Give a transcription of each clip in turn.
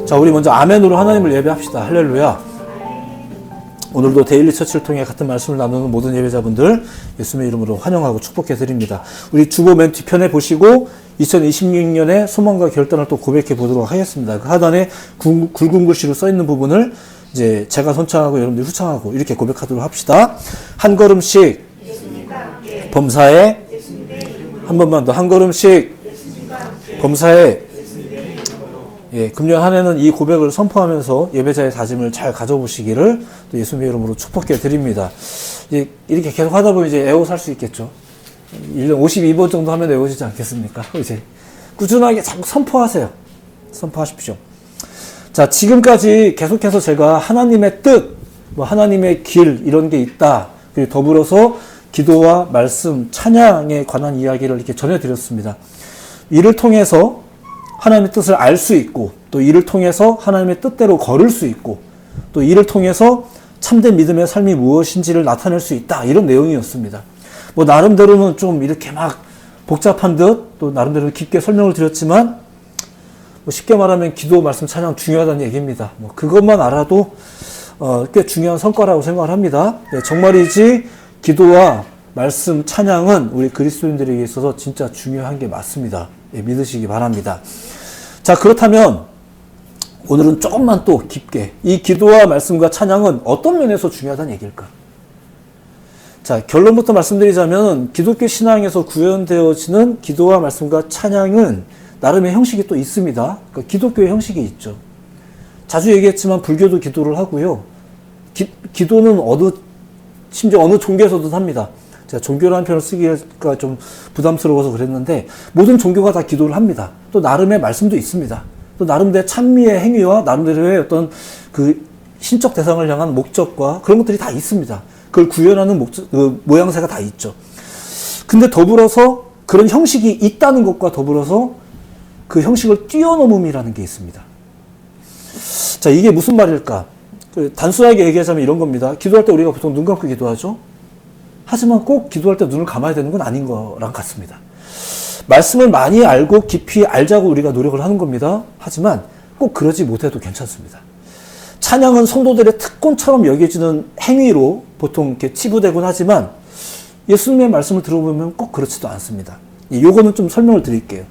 자, 우리 먼저 아멘으로 하나님을 예배합시다. 할렐루야. 오늘도 데일리 처치를 통해 같은 말씀을 나누는 모든 예배자분들 예수님의 이름으로 환영하고 축복해 드립니다. 우리 주보 맨 뒤편에 보시고 2026년의 소망과 결단을 또 고백해 보도록 하겠습니다. 그 하단에 굵은 글씨로 써 있는 부분을 이제 제가 선창하고 여러분들이 후창하고 이렇게 고백하도록 합시다. 한 걸음씩 범사에, 한 번만 더, 한 걸음씩 범사에. 예, 금년 한 해는 이 고백을 선포하면서 예배자의 다짐을 잘 가져보시기를 또 예수님의 이름으로 축복해 드립니다. 이렇게 계속 하다 보면 이제 애옷 살 수 있겠죠. 1년 52번 정도 하면 애옷이지 않겠습니까? 이제 꾸준하게 자꾸 선포하세요. 선포하십시오. 자, 지금까지 계속해서 제가 하나님의 뜻, 하나님의 길 이런 게 있다. 그리고 더불어서 기도와 말씀, 찬양에 관한 이야기를 이렇게 전해드렸습니다. 이를 통해서 하나님의 뜻을 알 수 있고, 또 이를 통해서 하나님의 뜻대로 걸을 수 있고, 또 이를 통해서 참된 믿음의 삶이 무엇인지를 나타낼 수 있다. 이런 내용이었습니다. 나름대로는 좀 이렇게 막 복잡한 듯, 또 나름대로 깊게 설명을 드렸지만, 쉽게 말하면 기도, 말씀, 찬양 중요하다는 얘기입니다. 그것만 알아도 꽤 중요한 성과라고 생각을 합니다. 네, 정말이지 기도와 말씀, 찬양은 우리 그리스도인들에게 있어서 진짜 중요한 게 맞습니다. 예, 믿으시기 바랍니다. 자, 그렇다면 오늘은 조금만 또 깊게 이 기도와 말씀과 찬양은 어떤 면에서 중요하다는 얘기일까? 자, 결론부터 말씀드리자면 기독교 신앙에서 구현되어지는 기도와 말씀과 찬양은 나름의 형식이 또 있습니다. 그러니까 기독교의 형식이 있죠. 자주 얘기했지만 불교도 기도를 하고요. 기도는 심지어 어느 종교에서도 합니다. 제가 종교라는 표현을 쓰기가 좀 부담스러워서 그랬는데 모든 종교가 다 기도를 합니다. 또 나름의 말씀도 있습니다. 또 나름대로의 찬미의 행위와 나름대로의 어떤 그 신적 대상을 향한 목적과 그런 것들이 다 있습니다. 그걸 구현하는 모양새가 다 있죠. 근데 더불어서 그런 형식이 있다는 것과 더불어서 그 형식을 뛰어넘음이라는 게 있습니다. 자, 이게 무슨 말일까? 단순하게 얘기하자면 이런 겁니다. 기도할 때 우리가 보통 눈 감고 기도하죠? 하지만 꼭 기도할 때 눈을 감아야 되는 건 아닌 거랑 같습니다. 말씀을 많이 알고 깊이 알자고 우리가 노력을 하는 겁니다. 하지만 꼭 그러지 못해도 괜찮습니다. 찬양은 성도들의 특권처럼 여겨지는 행위로 보통 이렇게 치부되곤 하지만 예수님의 말씀을 들어보면 꼭 그렇지도 않습니다. 요거는 좀 설명을 드릴게요.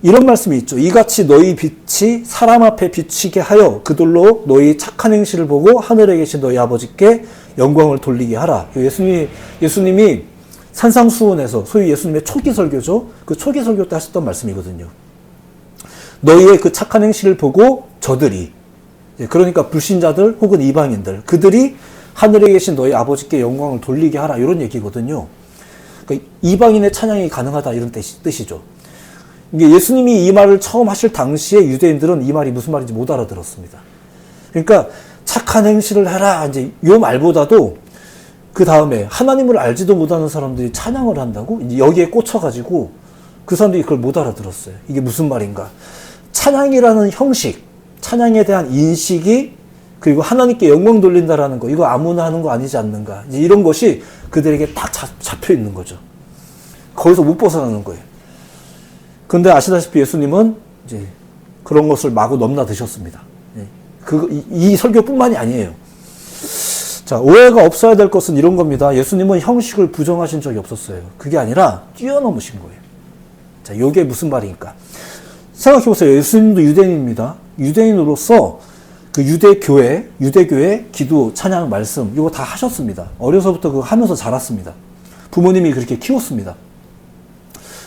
이런 말씀이 있죠. 이같이 너희 빛이 사람 앞에 비치게 하여 그들로 너희 착한 행실을 보고 하늘에 계신 너희 아버지께 영광을 돌리게 하라. 예수님이 산상수훈에서 소위 예수님의 초기 설교죠. 그 초기 설교 때 하셨던 말씀이거든요. 너희의 그 착한 행실을 보고 저들이, 그러니까 불신자들 혹은 이방인들, 그들이 하늘에 계신 너희 아버지께 영광을 돌리게 하라. 이런 얘기거든요. 그러니까 이방인의 찬양이 가능하다. 이런 뜻이죠. 이게 예수님이 이 말을 처음 하실 당시에 유대인들은 이 말이 무슨 말인지 못 알아들었습니다. 그러니까 착한 행실을 해라. 이제 요 말보다도 그 다음에 하나님을 알지도 못하는 사람들이 찬양을 한다고 이제 여기에 꽂혀가지고 그 사람들이 그걸 못 알아들었어요. 이게 무슨 말인가? 찬양이라는 형식, 찬양에 대한 인식이 그리고 하나님께 영광 돌린다라는 거, 이거 아무나 하는 거 아니지 않는가? 이제 이런 것이 그들에게 딱 잡혀 있는 거죠. 거기서 못 벗어나는 거예요. 근데 아시다시피 예수님은 이제 그런 것을 마구 넘나드셨습니다. 이 설교뿐만이 아니에요. 자, 오해가 없어야 될 것은 이런 겁니다. 예수님은 형식을 부정하신 적이 없었어요. 그게 아니라 뛰어넘으신 거예요. 자, 이게 무슨 말입니까? 생각해보세요. 예수님도 유대인입니다. 유대인으로서 그 유대교회, 기도, 찬양, 말씀, 이거 다 하셨습니다. 어려서부터 그거 하면서 자랐습니다. 부모님이 그렇게 키웠습니다.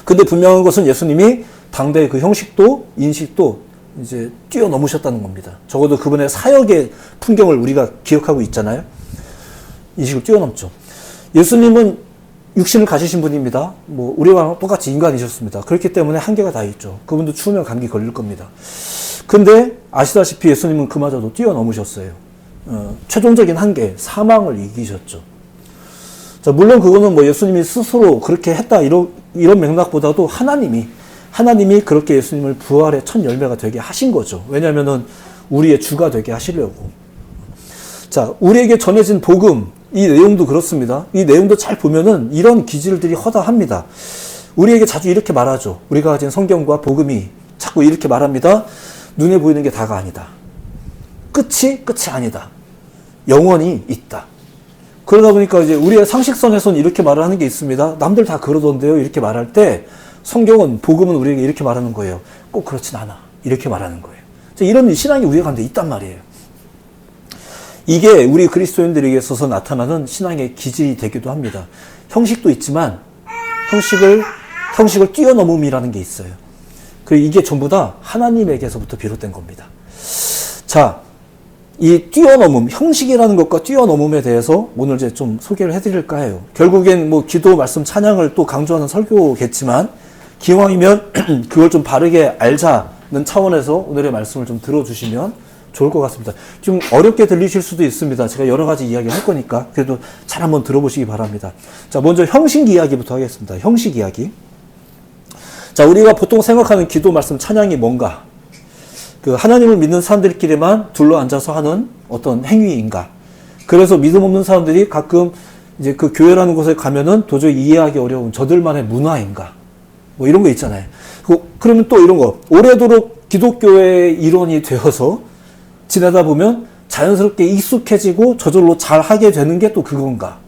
근데 분명한 것은 예수님이 당대의 그 형식도, 인식도 이제 뛰어넘으셨다는 겁니다. 적어도 그분의 사역의 풍경을 우리가 기억하고 있잖아요. 인식을 뛰어넘죠. 예수님은 육신을 가지신 분입니다. 우리와 똑같이 인간이셨습니다. 그렇기 때문에 한계가 다 있죠. 그분도 추우면 감기 걸릴 겁니다. 근데 아시다시피 예수님은 그마저도 뛰어넘으셨어요. 최종적인 한계, 사망을 이기셨죠. 자, 물론 그거는 예수님이 스스로 그렇게 했다 이런 맥락보다도 하나님이 그렇게 예수님을 부활의 첫 열매가 되게 하신 거죠. 왜냐하면은 우리의 주가 되게 하시려고. 자, 우리에게 전해진 복음, 이 내용도 그렇습니다. 이 내용도 잘 보면은 이런 기질들이 허다합니다. 우리에게 자주 이렇게 말하죠. 우리가 가진 성경과 복음이 자꾸 이렇게 말합니다. 눈에 보이는 게 다가 아니다. 끝이 아니다. 영원히 있다. 그러다 보니까 이제 우리의 상식선에서는 이렇게 말을 하는 게 있습니다. 남들 다 그러던데요. 이렇게 말할 때 성경은, 복음은 우리에게 이렇게 말하는 거예요. 꼭 그렇진 않아. 이렇게 말하는 거예요. 이런 신앙이 우리 가운데 있단 말이에요. 이게 우리 그리스도인들에게 있어서 나타나는 신앙의 기질이 되기도 합니다. 형식도 있지만 형식을 뛰어넘음이라는 게 있어요. 그리고 이게 전부 다 하나님에게서부터 비롯된 겁니다. 자, 이 뛰어넘음, 형식이라는 것과 뛰어넘음에 대해서 오늘 이제 좀 소개를 해드릴까 해요. 결국엔 뭐 기도, 말씀, 찬양을 또 강조하는 설교겠지만 기왕이면 그걸 좀 바르게 알자는 차원에서 오늘의 말씀을 좀 들어주시면 좋을 것 같습니다. 좀 어렵게 들리실 수도 있습니다. 제가 여러 가지 이야기를 할 거니까 그래도 잘 한번 들어보시기 바랍니다. 자, 먼저 형식 이야기부터 하겠습니다. 형식 이야기. 자, 우리가 보통 생각하는 기도, 말씀, 찬양이 뭔가? 그 하나님을 믿는 사람들끼리만 둘러 앉아서 하는 어떤 행위인가? 그래서 믿음 없는 사람들이 가끔 이제 그 교회라는 곳에 가면은 도저히 이해하기 어려운 저들만의 문화인가? 뭐 이런 거 있잖아요. 그러면 또 이런 거. 오래도록 기독교의 일원이 되어서 지내다 보면 자연스럽게 익숙해지고 저절로 잘 하게 되는 게 또 그건가?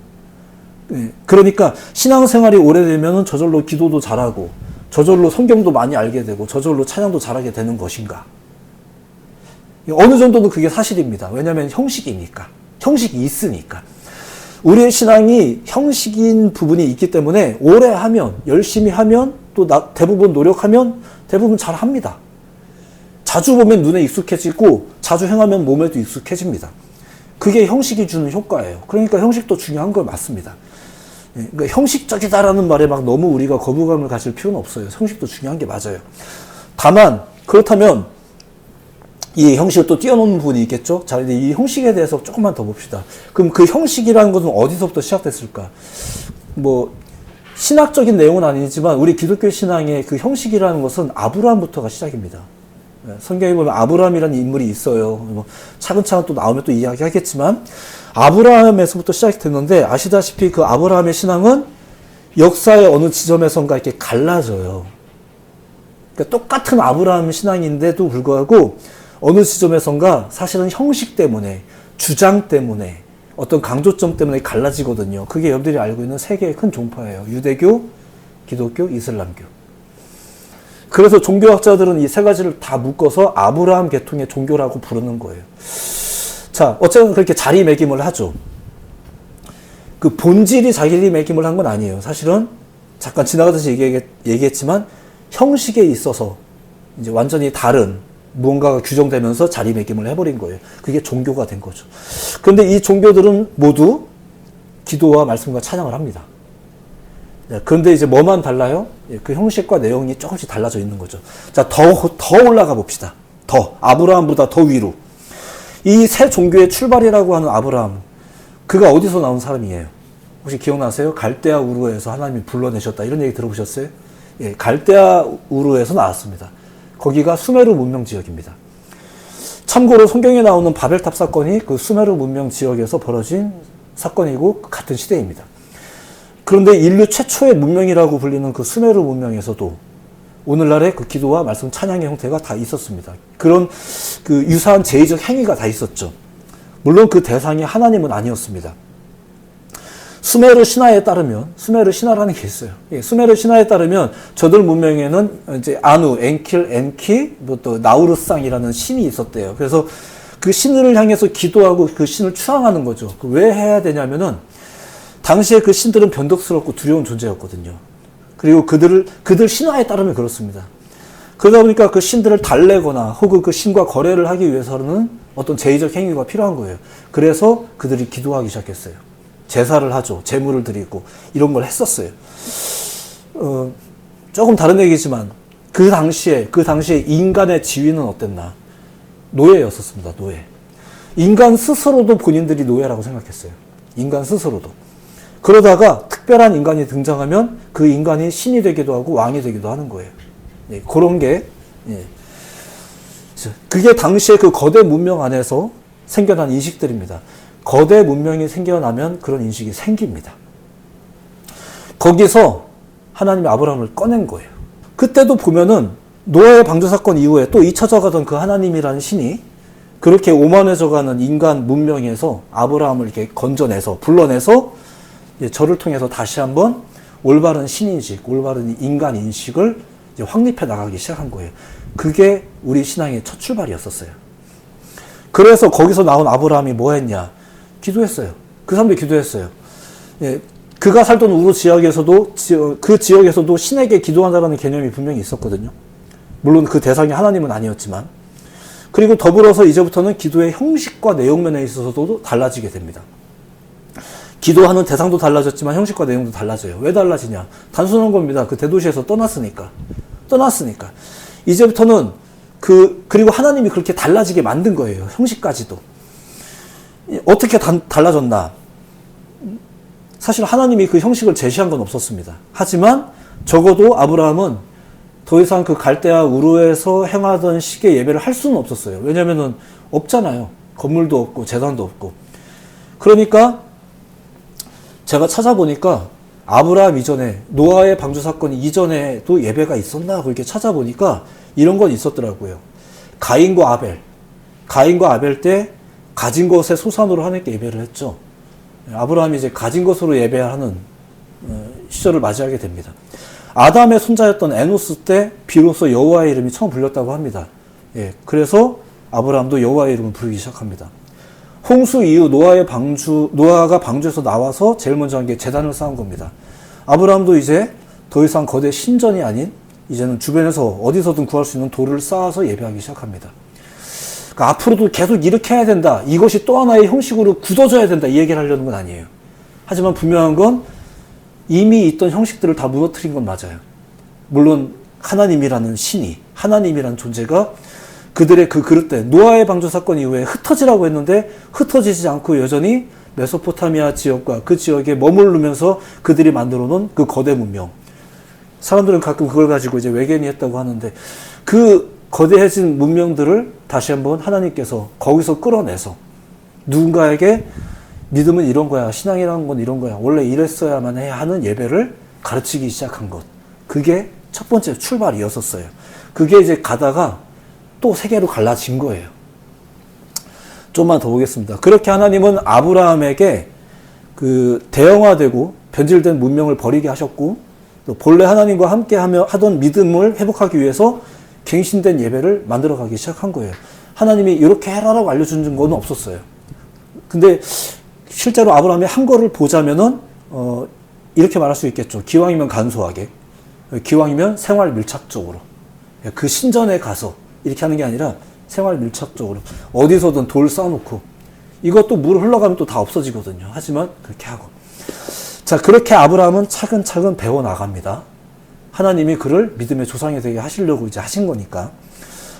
그러니까 신앙생활이 오래되면 저절로 기도도 잘하고 저절로 성경도 많이 알게 되고 저절로 찬양도 잘하게 되는 것인가? 어느 정도는 그게 사실입니다. 왜냐하면 형식이니까. 형식이 있으니까. 우리의 신앙이 형식인 부분이 있기 때문에 오래 하면, 열심히 하면, 또 대부분 노력하면 대부분 잘 합니다. 자주 보면 눈에 익숙해지고 자주 행하면 몸에도 익숙해집니다. 그게 형식이 주는 효과예요. 그러니까 형식도 중요한 걸 맞습니다. 그러니까 형식적이다라는 말에 막 너무 우리가 거부감을 가질 필요는 없어요. 형식도 중요한 게 맞아요. 다만 그렇다면 이 형식을 또 뛰어넘는 부분이 있겠죠? 자, 이제 이 형식에 대해서 조금만 더 봅시다. 그럼 그 형식이라는 것은 어디서부터 시작됐을까? 뭐 신학적인 내용은 아니지만 우리 기독교 신앙의 그 형식이라는 것은 아브라함부터가 시작입니다. 성경에 보면 아브라함이라는 인물이 있어요. 뭐 차근차근 또 나오면 또 이야기하겠지만 아브라함에서부터 시작이 됐는데 아시다시피 그 아브라함의 신앙은 역사의 어느 지점에선가 이렇게 갈라져요. 그러니까 똑같은 아브라함 신앙인데도 불구하고 어느 지점에선가 사실은 형식 때문에, 주장 때문에, 어떤 강조점 때문에 갈라지거든요. 그게 여러분들이 알고 있는 세 개의 큰 종파예요. 유대교, 기독교, 이슬람교. 그래서 종교학자들은 이 세 가지를 다 묶어서 아브라함 계통의 종교라고 부르는 거예요. 자, 어쨌든 그렇게 자리매김을 하죠. 그 본질이 자리매김을 한 건 아니에요. 사실은 잠깐 지나가듯이 얘기했지만 형식에 있어서 이제 완전히 다른 무언가가 규정되면서 자리매김을 해버린 거예요. 그게 종교가 된 거죠. 그런데 이 종교들은 모두 기도와 말씀과 찬양을 합니다. 그런데 이제 뭐만 달라요? 그 형식과 내용이 조금씩 달라져 있는 거죠. 자, 더 올라가 봅시다. 아브라함보다 더 위로. 이 새 종교의 출발이라고 하는 아브라함, 그가 어디서 나온 사람이에요? 혹시 기억나세요? 갈대아 우르에서 하나님이 불러내셨다. 이런 얘기 들어보셨어요? 예, 갈대아 우르에서 나왔습니다. 거기가 수메르 문명 지역입니다. 참고로 성경에 나오는 바벨탑 사건이 그 수메르 문명 지역에서 벌어진 사건이고 같은 시대입니다. 그런데 인류 최초의 문명이라고 불리는 그 수메르 문명에서도 오늘날의 그 기도와 말씀 찬양의 형태가 다 있었습니다. 그런 그 유사한 제의적 행위가 다 있었죠. 물론 그 대상이 하나님은 아니었습니다. 수메르 신화에 따르면, 수메르 신화라는 게 있어요. 예, 수메르 신화에 따르면 저들 문명에는 이제 아누, 엔킬, 엔키, 뭐 또 나우르상이라는 신이 있었대요. 그래서 그 신을 향해서 기도하고 그 신을 추앙하는 거죠. 왜 해야 되냐면은 당시에 그 신들은 변덕스럽고 두려운 존재였거든요. 그리고 그들 신화에 따르면 그렇습니다. 그러다 보니까 그 신들을 달래거나 혹은 그 신과 거래를 하기 위해서는 어떤 제의적 행위가 필요한 거예요. 그래서 그들이 기도하기 시작했어요. 제사를 하죠. 제물을 드리고 이런 걸 했었어요. 조금 다른 얘기지만 그 당시에 인간의 지위는 어땠나? 노예였었습니다. 노예. 인간 스스로도 본인들이 노예라고 생각했어요. 인간 스스로도. 그러다가 특별한 인간이 등장하면 그 인간이 신이 되기도 하고 왕이 되기도 하는 거예요. 예, 그런 게, 예. 그게 당시에 그 거대 문명 안에서 생겨난 인식들입니다. 거대 문명이 생겨나면 그런 인식이 생깁니다. 거기서 하나님이 아브라함을 꺼낸 거예요. 그때도 보면은 노아의 방주 사건 이후에 또 잊혀져가던 그 하나님이라는 신이 그렇게 오만해져가는 인간 문명에서 아브라함을 이렇게 건져내서 불러내서 저를 통해서 다시 한번 올바른 신인식, 올바른 인간 인식을 이제 확립해 나가기 시작한 거예요. 그게 우리 신앙의 첫 출발이었었어요. 그래서 거기서 나온 아브라함이 뭐 했냐? 기도했어요. 그 사람들이 기도했어요. 예, 그가 살던 우르 지역에서도 그 지역에서도 신에게 기도한다라는 개념이 분명히 있었거든요. 물론 그 대상이 하나님은 아니었지만. 그리고 더불어서 이제부터는 기도의 형식과 내용 면에 있어서도 달라지게 됩니다. 기도하는 대상도 달라졌지만 형식과 내용도 달라져요. 왜 달라지냐? 단순한 겁니다. 그 대도시에서 떠났으니까. 이제부터는 그리고 하나님이 그렇게 달라지게 만든 거예요. 형식까지도. 어떻게 달라졌나? 사실 하나님이 그 형식을 제시한 건 없었습니다. 하지만 적어도 아브라함은 더 이상 그 갈대아 우르에서 행하던 식의 예배를 할 수는 없었어요. 왜냐면은 없잖아요. 건물도 없고 제단도 없고. 그러니까 제가 찾아보니까 아브라함 이전에 노아의 방주 사건 이전에도 예배가 있었나 그렇게 찾아보니까 이런 건 있었더라고요. 가인과 아벨 때 가진 것의 소산으로 하나님께 예배를 했죠. 아브라함이 이제 가진 것으로 예배하는 시절을 맞이하게 됩니다. 아담의 손자였던 에노스 때 비로소 여호와의 이름이 처음 불렸다고 합니다. 예, 그래서 아브라함도 여호와의 이름을 부르기 시작합니다. 홍수 이후 노아가 방주에서 나와서 제일 먼저 한 게 제단을 쌓은 겁니다. 아브라함도 이제 더 이상 거대 신전이 아닌 이제는 주변에서 어디서든 구할 수 있는 돌을 쌓아서 예배하기 시작합니다. 그러니까 앞으로도 계속 이렇게 해야 된다. 이것이 또 하나의 형식으로 굳어져야 된다. 이 얘기를 하려는 건 아니에요. 하지만 분명한 건 이미 있던 형식들을 다 무너뜨린 건 맞아요. 물론 하나님이라는 신이, 하나님이라는 존재가 그들의 그 그릇대, 노아의 방주 사건 이후에 흩어지라고 했는데 흩어지지 않고 여전히 메소포타미아 지역과 그 지역에 머무르면서 그들이 만들어 놓은 그 거대 문명. 사람들은 가끔 그걸 가지고 이제 외계인이 했다고 하는데 그 거대해진 문명들을 다시 한번 하나님께서 거기서 끌어내서 누군가에게 믿음은 이런 거야, 신앙이라는 건 이런 거야, 원래 이랬어야만 해야 하는 예배를 가르치기 시작한 것. 그게 첫 번째 출발이었었어요. 그게 이제 가다가 또 세계로 갈라진 거예요. 좀만 더 보겠습니다. 그렇게 하나님은 아브라함에게 그 대형화되고 변질된 문명을 버리게 하셨고 또 본래 하나님과 함께 하던 믿음을 회복하기 위해서 갱신된 예배를 만들어가기 시작한 거예요. 하나님이 이렇게 해라라고 알려준 건 없었어요. 근데 실제로 아브라함이 한 거를 보자면은 이렇게 말할 수 있겠죠. 기왕이면 간소하게, 기왕이면 생활 밀착적으로, 그 신전에 가서 이렇게 하는 게 아니라 생활 밀착적으로 어디서든 돌 쌓아놓고 이것도 물 흘러가면 또 다 없어지거든요. 하지만 그렇게 하고, 자, 그렇게 아브라함은 차근차근 배워 나갑니다. 하나님이 그를 믿음의 조상이 되게 하시려고 이제 하신 거니까.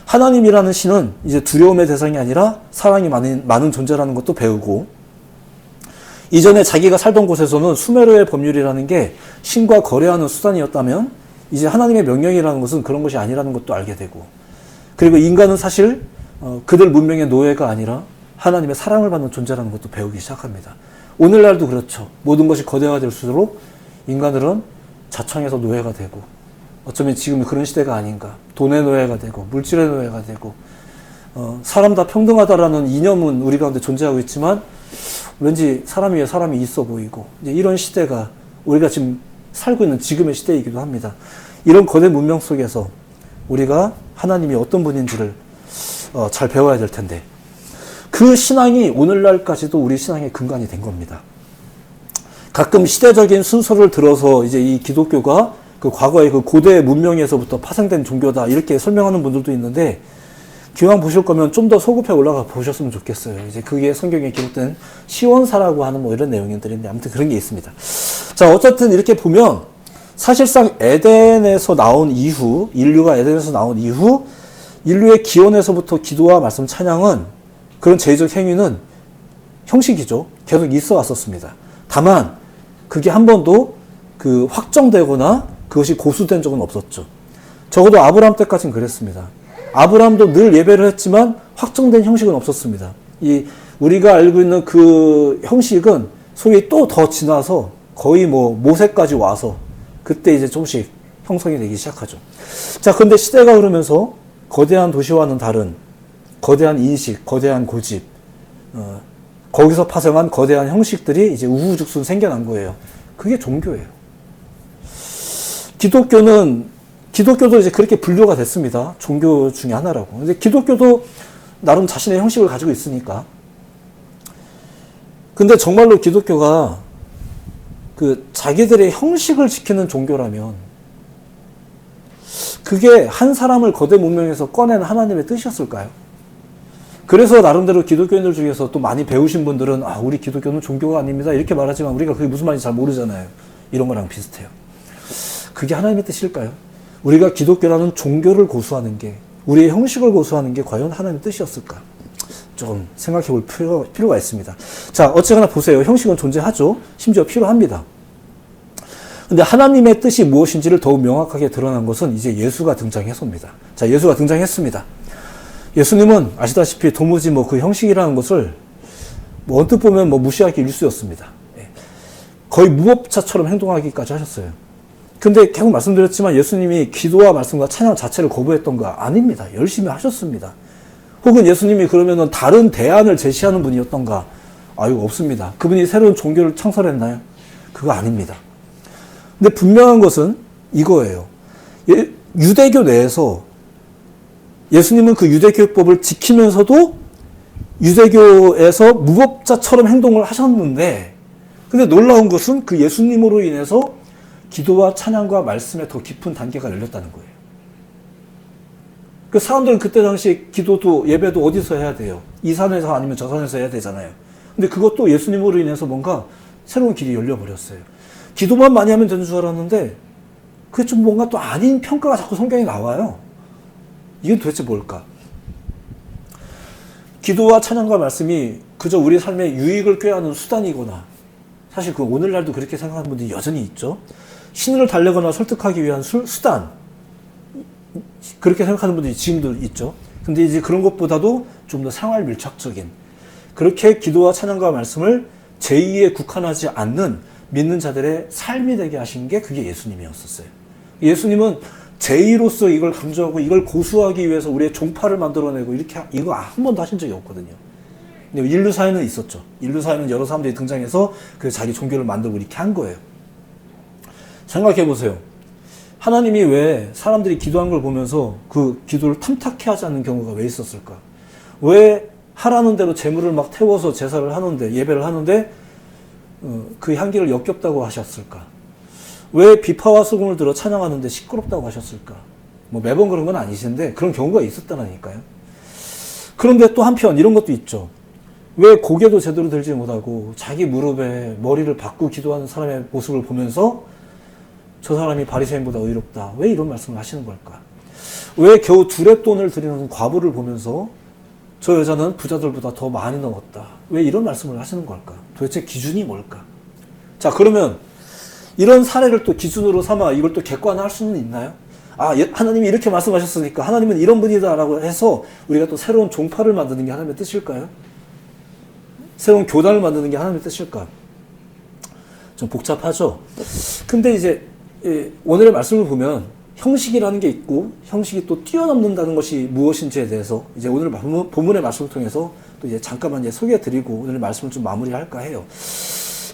하나님이라는 신은 이제 두려움의 대상이 아니라 사랑이 많은 존재라는 것도 배우고, 이전에 자기가 살던 곳에서는 수메르의 법률이라는 게 신과 거래하는 수단이었다면 이제 하나님의 명령이라는 것은 그런 것이 아니라는 것도 알게 되고, 그리고 인간은 사실 그들 문명의 노예가 아니라 하나님의 사랑을 받는 존재라는 것도 배우기 시작합니다. 오늘날도 그렇죠. 모든 것이 거대화될수록 인간들은 자청해서 노예가 되고, 어쩌면 지금 그런 시대가 아닌가. 돈의 노예가 되고 물질의 노예가 되고, 사람 다 평등하다라는 이념은 우리 가운데 존재하고 있지만 왠지 사람 위에 사람이 있어 보이고, 이제 이런 시대가 우리가 지금 살고 있는 지금의 시대이기도 합니다. 이런 거대 문명 속에서 우리가 하나님이 어떤 분인지를 잘 배워야 될 텐데, 그 신앙이 오늘날까지도 우리 신앙의 근간이 된 겁니다. 가끔 시대적인 순서를 들어서 이제 이 기독교가 그 과거의 그 고대 문명에서부터 파생된 종교다 이렇게 설명하는 분들도 있는데, 기왕 보실 거면 좀 더 소급해 올라가 보셨으면 좋겠어요. 이제 그게 성경에 기록된 시원사라고 하는 뭐 이런 내용들인데, 아무튼 그런 게 있습니다. 자, 어쨌든 이렇게 보면 사실상 에덴에서 나온 이후, 인류가 에덴에서 나온 이후 인류의 기원에서부터 기도와 말씀, 찬양은, 그런 제의적 행위는 형식이죠. 계속 있어 왔었습니다. 다만 그게 한 번도 그 확정되거나 그것이 고수된 적은 없었죠. 적어도 아브라함 때까지는 그랬습니다. 아브라함도 늘 예배를 했지만 확정된 형식은 없었습니다. 우리가 알고 있는 그 형식은 소위 또 더 지나서 거의 뭐 모세까지 와서 그때 이제 조금씩 형성이 되기 시작하죠. 자, 근데 시대가 흐르면서 거대한 도시와는 다른 거대한 인식, 거대한 고집, 거기서 파생한 거대한 형식들이 이제 우후죽순 생겨난 거예요. 그게 종교예요. 기독교도 이제 그렇게 분류가 됐습니다. 종교 중에 하나라고. 근데 기독교도 나름 자신의 형식을 가지고 있으니까. 근데 정말로 기독교가 그 자기들의 형식을 지키는 종교라면 그게 한 사람을 거대 문명에서 꺼낸 하나님의 뜻이었을까요? 그래서 나름대로 기독교인들 중에서 또 많이 배우신 분들은 우리 기독교는 종교가 아닙니다 이렇게 말하지만 우리가 그게 무슨 말인지 잘 모르잖아요. 이런 거랑 비슷해요. 그게 하나님의 뜻일까요? 우리가 기독교라는 종교를 고수하는 게, 우리의 형식을 고수하는 게 과연 하나님의 뜻이었을까? 좀 생각해 볼 필요가 있습니다. 자, 어쨌거나 보세요. 형식은 존재하죠. 심지어 필요합니다. 근데 하나님의 뜻이 무엇인지를 더욱 명확하게 드러난 것은 이제 예수가 등장해서입니다. 자, 예수가 등장했습니다. 예수님은 아시다시피 도무지 그 형식이라는 것을 언뜻 보면 무시하기 일쑤였습니다. 거의 무법자처럼 행동하기까지 하셨어요. 근데 계속 말씀드렸지만 예수님이 기도와 말씀과 찬양 자체를 거부했던가? 아닙니다. 열심히 하셨습니다. 혹은 예수님이 그러면은 다른 대안을 제시하는 분이었던가? 이거 없습니다. 그분이 새로운 종교를 창설했나요? 그거 아닙니다. 근데 분명한 것은 이거예요. 유대교 내에서 예수님은 그 유대교법을 지키면서도 유대교에서 무법자처럼 행동을 하셨는데, 근데 놀라운 것은 그 예수님으로 인해서 기도와 찬양과 말씀에 더 깊은 단계가 열렸다는 거예요. 그 사람들은 그때 당시 기도도 예배도 어디서 해야 돼요? 이 산에서 아니면 저 산에서 해야 되잖아요. 근데 그것도 예수님으로 인해서 뭔가 새로운 길이 열려버렸어요. 기도만 많이 하면 되는 줄 알았는데 그게 좀 뭔가 또 아닌 평가가 자꾸 성경에 나와요. 이건 도대체 뭘까? 기도와 찬양과 말씀이 그저 우리 삶의 유익을 꾀하는 수단이거나, 사실 그 오늘날도 그렇게 생각하는 분들이 여전히 있죠. 신을 달래거나 설득하기 위한 수단, 그렇게 생각하는 분들이 지금도 있죠. 근데 이제 그런 것보다도 좀 더 생활 밀착적인, 그렇게 기도와 찬양과 말씀을 제2에 국한하지 않는 믿는 자들의 삶이 되게 하신 게 그게 예수님이었었어요. 예수님은 제2로서 이걸 강조하고 이걸 고수하기 위해서 우리의 종파를 만들어내고 이렇게 이거 한 번도 하신 적이 없거든요. 근데 인류 사회는 있었죠. 인류 사회는 여러 사람들이 등장해서 그 자기 종교를 만들고 이렇게 한 거예요. 생각해 보세요. 하나님이 왜 사람들이 기도한 걸 보면서 그 기도를 탐탁해 하지 않는 경우가 왜 있었을까? 왜 하라는 대로 재물을 막 태워서 제사를 하는데, 예배를 하는데 그 향기를 역겹다고 하셨을까? 왜 비파와 수금을 들어 찬양하는데 시끄럽다고 하셨을까? 매번 그런 건 아니신데 그런 경우가 있었다니까요. 그런데 또 한편 이런 것도 있죠. 왜 고개도 제대로 들지 못하고 자기 무릎에 머리를 박고 기도하는 사람의 모습을 보면서 저 사람이 바리새인보다 의롭다. 왜 이런 말씀을 하시는 걸까? 왜 겨우 둘의 돈을 드리는 과부를 보면서 저 여자는 부자들보다 더 많이 넣었다. 왜 이런 말씀을 하시는 걸까? 도대체 기준이 뭘까? 자, 그러면 이런 사례를 또 기준으로 삼아 이걸 또 객관화할 수는 있나요? 하나님이 이렇게 말씀하셨으니까 하나님은 이런 분이다라고 해서 우리가 또 새로운 종파를 만드는 게 하나님의 뜻일까요? 새로운 교단을 만드는 게 하나님의 뜻일까? 좀 복잡하죠? 근데 이제 오늘의 말씀을 보면 형식이라는 게 있고 형식이 또 뛰어넘는다는 것이 무엇인지에 대해서 이제 오늘 본문의 말씀을 통해서 또 이제 잠깐만 이제 소개해 드리고 오늘 말씀을 좀 마무리할까 해요.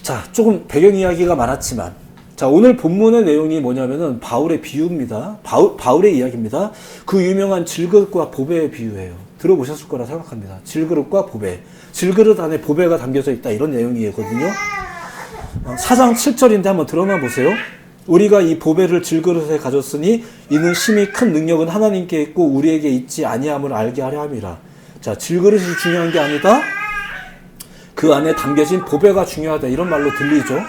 자, 조금 배경 이야기가 많았지만, 자, 오늘 본문의 내용이 뭐냐면은 바울의 비유입니다. 바울의 이야기입니다. 그 유명한 질그릇과 보배의 비유예요. 들어보셨을 거라 생각합니다. 질그릇과 보배. 질그릇 안에 보배가 담겨져 있다, 이런 내용이거든요. 4장 7절인데 한번 들어만 보세요. 우리가 이 보배를 질그릇에 가졌으니 이는 심히 큰 능력은 하나님께 있고 우리에게 있지 아니함을 알게 하려 함이라. 자, 질그릇이 중요한 게 아니다. 그 안에 담겨진 보배가 중요하다, 이런 말로 들리죠.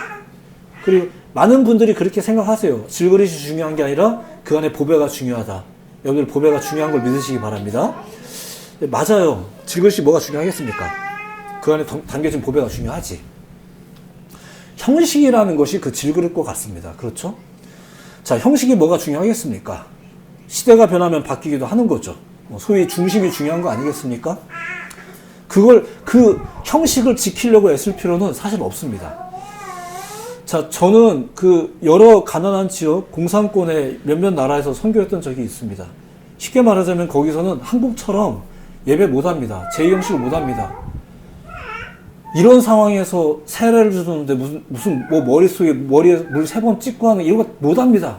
그리고 많은 분들이 그렇게 생각하세요. 질그릇이 중요한 게 아니라 그 안에 보배가 중요하다. 여러분들 보배가 중요한 걸 믿으시기 바랍니다. 맞아요. 질그릇이 뭐가 중요하겠습니까? 그 안에 담겨진 보배가 중요하지. 형식이라는 것이 그 질그릇과 같습니다. 그렇죠? 자, 형식이 뭐가 중요하겠습니까? 시대가 변하면 바뀌기도 하는 거죠. 소위 중심이 중요한 거 아니겠습니까? 그 형식을 지키려고 애쓸 필요는 사실 없습니다. 자, 저는 그 여러 가난한 지역, 공산권의 몇몇 나라에서 선교했던 적이 있습니다. 쉽게 말하자면 거기서는 한국처럼 예배 못합니다. 제2형식을 못합니다. 이런 상황에서 세례를 주는데 무슨 뭐 머릿속에 머리에 물 3번 찍고 하는 이런 거 못합니다.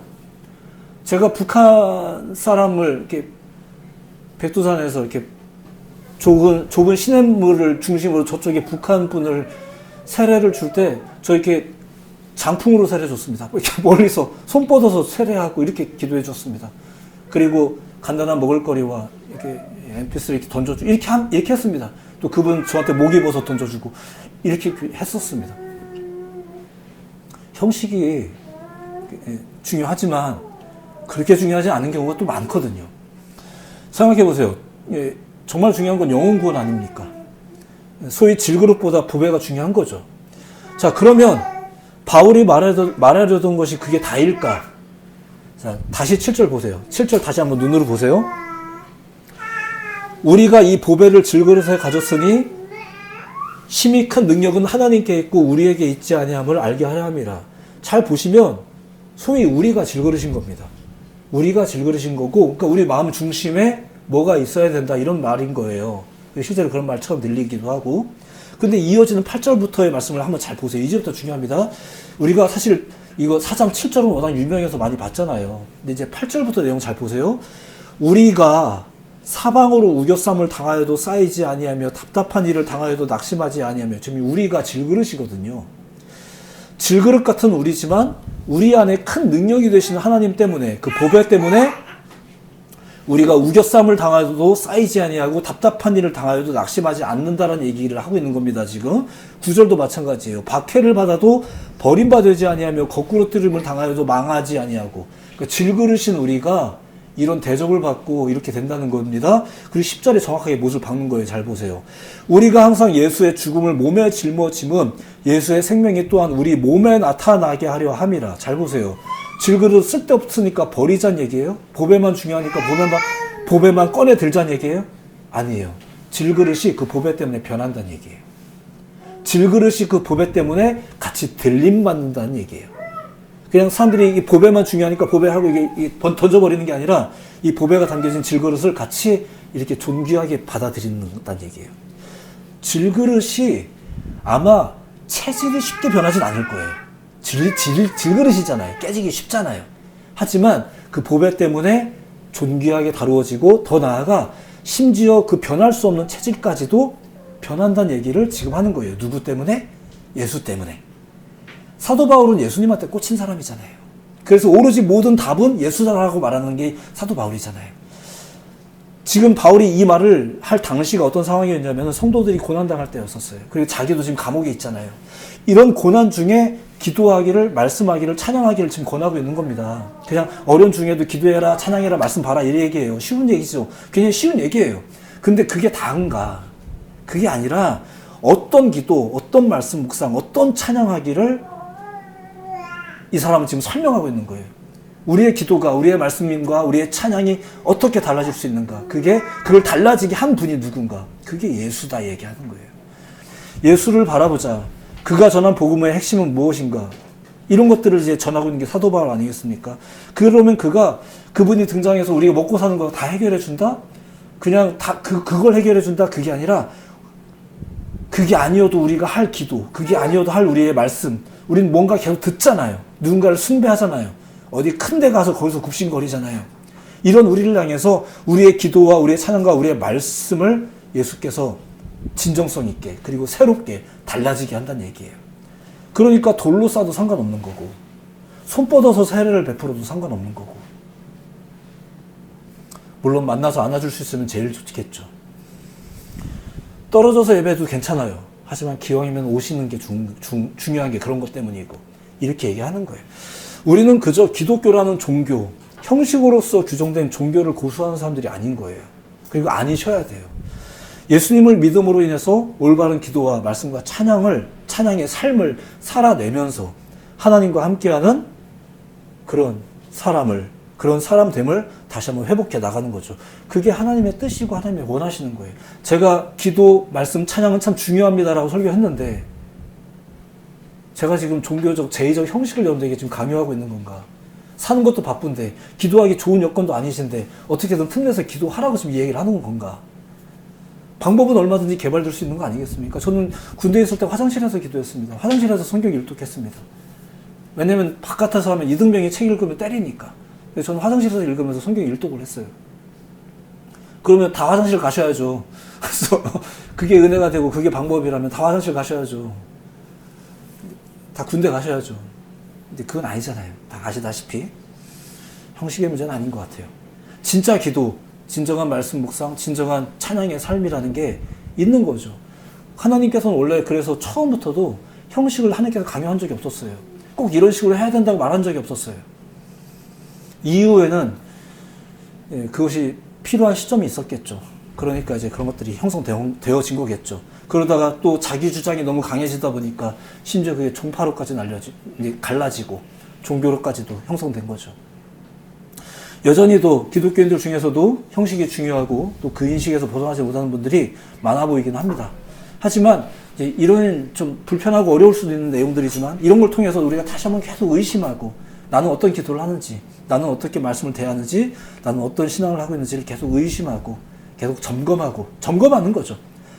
제가 북한 사람을 이렇게 백두산에서 이렇게 좁은 시냇물을 중심으로 저쪽에 북한 분을 세례를 줄 때 저 이렇게 장풍으로 세례 줬습니다. 이렇게 멀리서 손 뻗어서 세례하고 이렇게 기도해 줬습니다. 그리고 간단한 먹을거리와 이렇게 MP3 이렇게 던져주고 이렇게 했습니다. 또 그분 저한테 목이버섯 던져주고 이렇게 했었습니다. 형식이 중요하지만 그렇게 중요하지 않은 경우가 또 많거든요. 생각해 보세요. 정말 중요한 건 영혼 구원 아닙니까? 소위 질그릇보다 보배가 중요한 거죠. 자, 그러면 바울이 말하려던 것이 그게 다일까? 자, 다시 7절 보세요. 7절 다시 한번 눈으로 보세요. 우리가 이 보배를 질그릇에 가졌으니 심히 큰 능력은 하나님께 있고 우리에게 있지 아니함을 알게 하려 함이라. 잘 보시면 소위 우리가 질그릇인 겁니다. 우리가 질그릇인 거고, 그러니까 우리 마음 중심에 뭐가 있어야 된다 이런 말인 거예요. 실제로 그런 말 처음 들리기도 하고. 근데 이어지는 8절부터의 말씀을 한번 잘 보세요. 이제부터 중요합니다. 우리가 사실 이거 4장 7절은 워낙 유명해서 많이 봤잖아요. 근데 이제 8절부터 내용 잘 보세요. 우리가 사방으로 우겨쌈을 당하여도 쌓이지 아니하며 답답한 일을 당하여도 낙심하지 아니하며, 지금 우리가 질그릇이거든요. 질그릇 같은 우리지만 우리 안에 큰 능력이 되시는 하나님 때문에, 그 보배 때문에 우리가 우겨쌈을 당하여도 쌓이지 아니하고 답답한 일을 당하여도 낙심하지 않는다는 얘기를 하고 있는 겁니다. 지금 9절도 마찬가지예요. 박해를 받아도 버림받지 아니하며 거꾸로 뜨림을 당하여도 망하지 아니하고, 그러니까 질그릇인 우리가 이런 대접을 받고 이렇게 된다는 겁니다. 그리고 10절에 정확하게 못을 박는 거예요. 잘 보세요. 우리가 항상 예수의 죽음을 몸에 짊어짐은 예수의 생명이 또한 우리 몸에 나타나게 하려 함이라. 잘 보세요. 질그릇 쓸데없으니까 버리자는 얘기예요? 보배만 중요하니까 보배만 꺼내 들자는 얘기예요? 아니에요. 질그릇이 그 보배 때문에 변한다는 얘기예요. 질그릇이 그 보배 때문에 같이 들림받는다는 얘기예요. 그냥 사람들이 이 보배만 중요하니까 보배하고 이게 던져버리는 게 아니라 이 보배가 담겨진 질그릇을 같이 이렇게 존귀하게 받아들인다는 얘기예요. 질그릇이 아마 체질이 쉽게 변하진 않을 거예요. 질그릇이잖아요. 깨지기 쉽잖아요. 하지만 그 보배 때문에 존귀하게 다루어지고, 더 나아가 심지어 그 변할 수 없는 체질까지도 변한다는 얘기를 지금 하는 거예요. 누구 때문에? 예수 때문에. 사도 바울은 예수님한테 꽂힌 사람이잖아요. 그래서 오로지 모든 답은 예수다라고 말하는 게 사도 바울이잖아요. 지금 바울이 이 말을 할 당시가 어떤 상황이었냐면 성도들이 고난당할 때였었어요. 그리고 자기도 지금 감옥에 있잖아요. 이런 고난 중에 기도하기를, 말씀하기를, 찬양하기를 지금 권하고 있는 겁니다. 그냥 어려운 중에도 기도해라, 찬양해라, 말씀 봐라 이 얘기예요. 쉬운 얘기죠. 굉장히 쉬운 얘기예요. 근데 그게 다인가? 그게 아니라 어떤 기도, 어떤 말씀 묵상, 어떤 찬양하기를 이 사람은 지금 설명하고 있는 거예요. 우리의 기도가, 우리의 말씀과 우리의 찬양이 어떻게 달라질 수 있는가? 그걸 달라지게 한 분이 누군가? 그게 예수다 얘기하는 거예요. 예수를 바라보자. 그가 전한 복음의 핵심은 무엇인가? 이런 것들을 이제 전하고 있는 게 사도 바울 아니겠습니까? 그러면 그분이 등장해서 우리가 먹고 사는 거 다 해결해 준다? 그냥 그걸 해결해 준다? 그게 아니라, 그게 아니어도 우리가 할 기도, 그게 아니어도 할 우리의 말씀, 우리는 뭔가 계속 듣잖아요. 누군가를 숭배하잖아요. 어디 큰 데 가서 거기서 굽신거리잖아요. 이런 우리를 향해서 우리의 기도와 우리의 찬양과 우리의 말씀을 예수께서 진정성 있게, 그리고 새롭게 달라지게 한다는 얘기예요. 그러니까 돌로 쏴도 상관없는 거고, 손 뻗어서 세례를 베풀어도 상관없는 거고, 물론 만나서 안아줄 수 있으면 제일 좋겠죠. 떨어져서 예배해도 괜찮아요. 하지만 기왕이면 오시는 게 중요한 게 그런 것 때문이고, 이렇게 얘기하는 거예요. 우리는 그저 기독교라는 종교, 형식으로서 규정된 종교를 고수하는 사람들이 아닌 거예요. 그리고 아니셔야 돼요. 예수님을 믿음으로 인해서 올바른 기도와 말씀과 찬양의 삶을 살아내면서 하나님과 함께하는 그런 사람됨을 다시 한번 회복해 나가는 거죠. 그게 하나님의 뜻이고 하나님이 원하시는 거예요. 제가 기도, 말씀, 찬양은 참 중요합니다라고 설교했는데, 제가 지금 종교적, 제의적 형식을 여러분들에게 지금 강요하고 있는 건가? 사는 것도 바쁜데, 기도하기 좋은 여건도 아니신데, 어떻게든 틈내서 기도하라고 지금 이 얘기를 하는 건가? 방법은 얼마든지 개발될 수 있는 거 아니겠습니까? 저는 군대에 있을 때 화장실에서 기도했습니다. 화장실에서 성경 일독했습니다. 왜냐면 바깥에서 하면 이등병이 책 읽으면 때리니까. 그래서 저는 화장실에서 읽으면서 성경 일독을 했어요. 그러면 다 화장실 가셔야죠. 그래서 그게 은혜가 되고 그게 방법이라면 다 화장실 가셔야죠. 다 군대 가셔야죠. 근데 그건 아니잖아요. 다 아시다시피. 형식의 문제는 아닌 것 같아요. 진짜 기도, 진정한 말씀 묵상, 진정한 찬양의 삶이라는 게 있는 거죠. 하나님께서는 원래 그래서 처음부터도 형식을 하나님께서 강요한 적이 없었어요. 꼭 이런 식으로 해야 된다고 말한 적이 없었어요. 이후에는 그것이 필요한 시점이 있었겠죠. 그러니까 이제 그런 것들이 형성되어진 거겠죠. 그러다가 또 자기 주장이 너무 강해지다 보니까 심지어 그게 종파로까지 갈라지고 종교로까지도 형성된 거죠. 여전히도 기독교인들 중에서도 형식이 중요하고 또 그 인식에서 벗어나지 못하는 분들이 많아 보이긴 합니다. 하지만 이제 이런 좀 불편하고 어려울 수도 있는 내용들이지만 이런 걸 통해서 우리가 다시 한번 계속 의심하고 나는 어떤 기도를 하는지, 나는 어떻게 말씀을 대하는지, 나는 어떤 신앙을 하고 있는지를 계속 의심하고 계속 점검하는 거죠.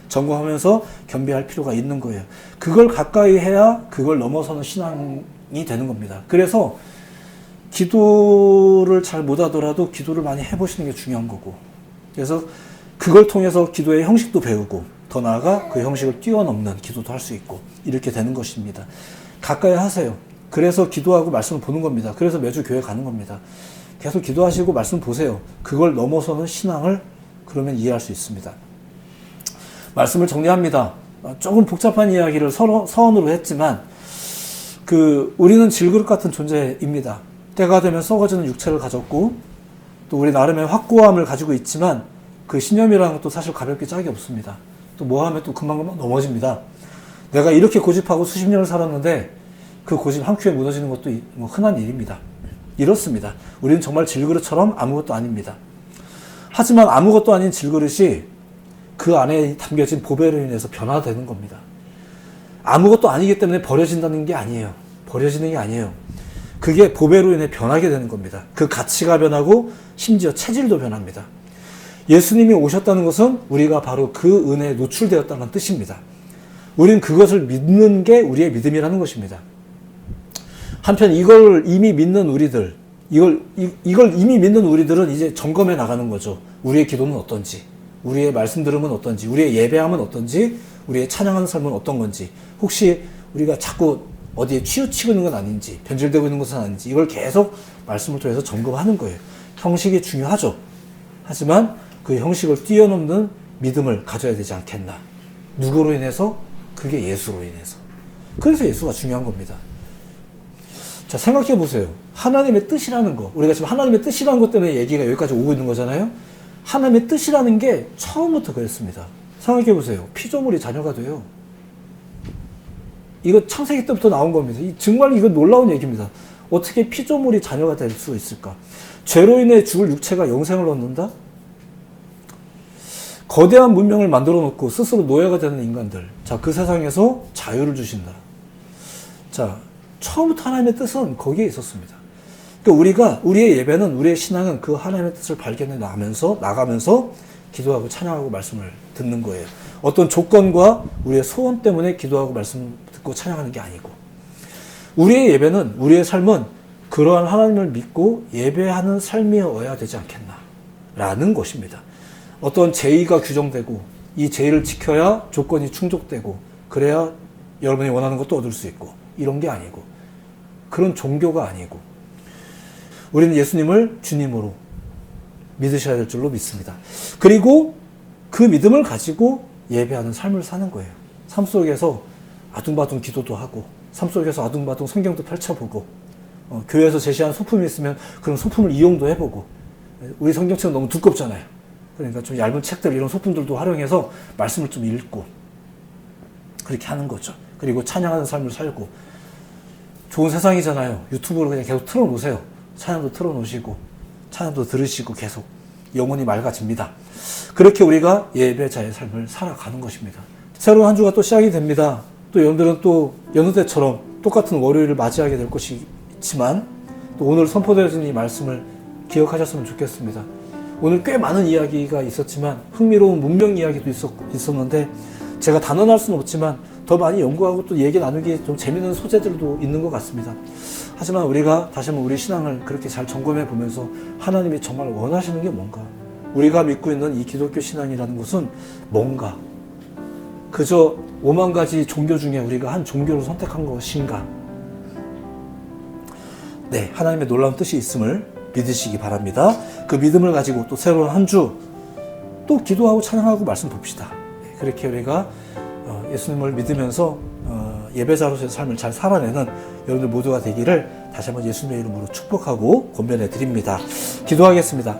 점검하면서 겸비할 필요가 있는 거예요. 그걸 가까이 해야 그걸 넘어서는 신앙이 되는 겁니다. 그래서 기도를 잘 못하더라도 기도를 많이 해보시는 게 중요한 거고, 그래서 그걸 통해서 기도의 형식도 배우고 더 나아가 그 형식을 뛰어넘는 기도도 할 수 있고 이렇게 되는 것입니다. 가까이 하세요. 그래서 기도하고 말씀을 보는 겁니다. 그래서 매주 교회 가는 겁니다. 계속 기도하시고 말씀 보세요. 그걸 넘어서는 신앙을 그러면 이해할 수 있습니다. 말씀을 정리합니다. 조금 복잡한 이야기를 서론으로 했지만 우리는 질그릇 같은 존재입니다. 때가 되면 썩어지는 육체를 가졌고 또 우리 나름의 확고함을 가지고 있지만 그 신념이라는 것도 사실 가볍게 짝이 없습니다. 또 뭐하면 또 금방금방 넘어집니다. 내가 이렇게 고집하고 수십 년을 살았는데 그 고집 한 큐에 무너지는 것도 흔한 일입니다. 이렇습니다. 우리는 정말 질그릇처럼 아무것도 아닙니다. 하지만 아무것도 아닌 질그릇이 그 안에 담겨진 보배로 인해서 변화되는 겁니다. 아무것도 아니기 때문에 버려진다는 게 아니에요. 버려지는 게 아니에요. 그게 보배로 인해 변하게 되는 겁니다. 그 가치가 변하고 심지어 체질도 변합니다. 예수님이 오셨다는 것은 우리가 바로 그 은혜에 노출되었다는 뜻입니다. 우리는 그것을 믿는 게 우리의 믿음이라는 것입니다. 한편 이걸 이미 믿는 우리들은 이제 점검해 나가는 거죠. 우리의 기도는 어떤지, 우리의 말씀 들음은 어떤지, 우리의 예배함은 어떤지, 우리의 찬양하는 삶은 어떤 건지, 혹시 우리가 자꾸 어디에 치우치고 있는 건 아닌지, 변질되고 있는 것은 아닌지, 이걸 계속 말씀을 통해서 점검하는 거예요. 형식이 중요하죠. 하지만 그 형식을 뛰어넘는 믿음을 가져야 되지 않겠나. 누구로 인해서? 그게 예수로 인해서. 그래서 예수가 중요한 겁니다. 자, 생각해 보세요. 하나님의 뜻이라는 거. 우리가 지금 하나님의 뜻이라는 것 때문에 얘기가 여기까지 오고 있는 거잖아요. 하나님의 뜻이라는 게 처음부터 그랬습니다. 생각해 보세요. 피조물이 자녀가 돼요. 이거 창세기 때부터 나온 겁니다. 정말 이거 놀라운 얘기입니다. 어떻게 피조물이 자녀가 될 수 있을까? 죄로 인해 죽을 육체가 영생을 얻는다? 거대한 문명을 만들어 놓고 스스로 노예가 되는 인간들. 자, 그 세상에서 자유를 주신다. 자, 처음부터 하나님의 뜻은 거기에 있었습니다. 그러니까 우리의 예배는, 우리의 신앙은 그 하나님의 뜻을 발견해 나가면서 기도하고 찬양하고 말씀을 듣는 거예요. 어떤 조건과 우리의 소원 때문에 기도하고 말씀 듣고 찬양하는 게 아니고, 우리의 예배는, 우리의 삶은 그러한 하나님을 믿고 예배하는 삶이어야 되지 않겠나 라는 것입니다. 어떤 제의가 규정되고 이 제의를 지켜야 조건이 충족되고 그래야 여러분이 원하는 것도 얻을 수 있고, 이런 게 아니고, 그런 종교가 아니고, 우리는 예수님을 주님으로 믿으셔야 될 줄로 믿습니다. 그리고 그 믿음을 가지고 예배하는 삶을 사는 거예요. 삶 속에서 아둥바둥 기도도 하고, 삶 속에서 아둥바둥 성경도 펼쳐보고, 교회에서 제시한 소품이 있으면 그런 소품을 이용도 해보고, 우리 성경책은 너무 두껍잖아요. 그러니까 좀 얇은 책들, 이런 소품들도 활용해서 말씀을 좀 읽고 그렇게 하는 거죠. 그리고 찬양하는 삶을 살고, 좋은 세상이잖아요. 유튜브로 그냥 계속 틀어놓으세요. 찬양도 틀어놓으시고 찬양도 들으시고 계속 영혼이 맑아집니다. 그렇게 우리가 예배자의 삶을 살아가는 것입니다. 새로운 한 주가 또 시작이 됩니다. 또 여러분들은 또 여느 때처럼 똑같은 월요일을 맞이하게 될 것이지만 또 오늘 선포되어진 이 말씀을 기억하셨으면 좋겠습니다. 오늘 꽤 많은 이야기가 있었지만 흥미로운 문명 이야기도 있었는데 제가 단언할 수는 없지만 더 많이 연구하고 또 얘기 나누기 좀 재밌는 소재들도 있는 것 같습니다. 하지만 우리가 다시 한번 우리 신앙을 그렇게 잘 점검해 보면서 하나님이 정말 원하시는 게 뭔가, 우리가 믿고 있는 이 기독교 신앙이라는 것은 뭔가, 그저 5만 가지 종교 중에 우리가 한 종교를 선택한 것인가. 네, 하나님의 놀라운 뜻이 있음을 믿으시기 바랍니다. 그 믿음을 가지고 또 새로운 한 주 또 기도하고 찬양하고 말씀 봅시다. 그렇게 우리가 예수님을 믿으면서 예배자로서의 삶을 잘 살아내는 여러분들 모두가 되기를 다시 한번 예수님의 이름으로 축복하고 권면해 드립니다. 기도하겠습니다.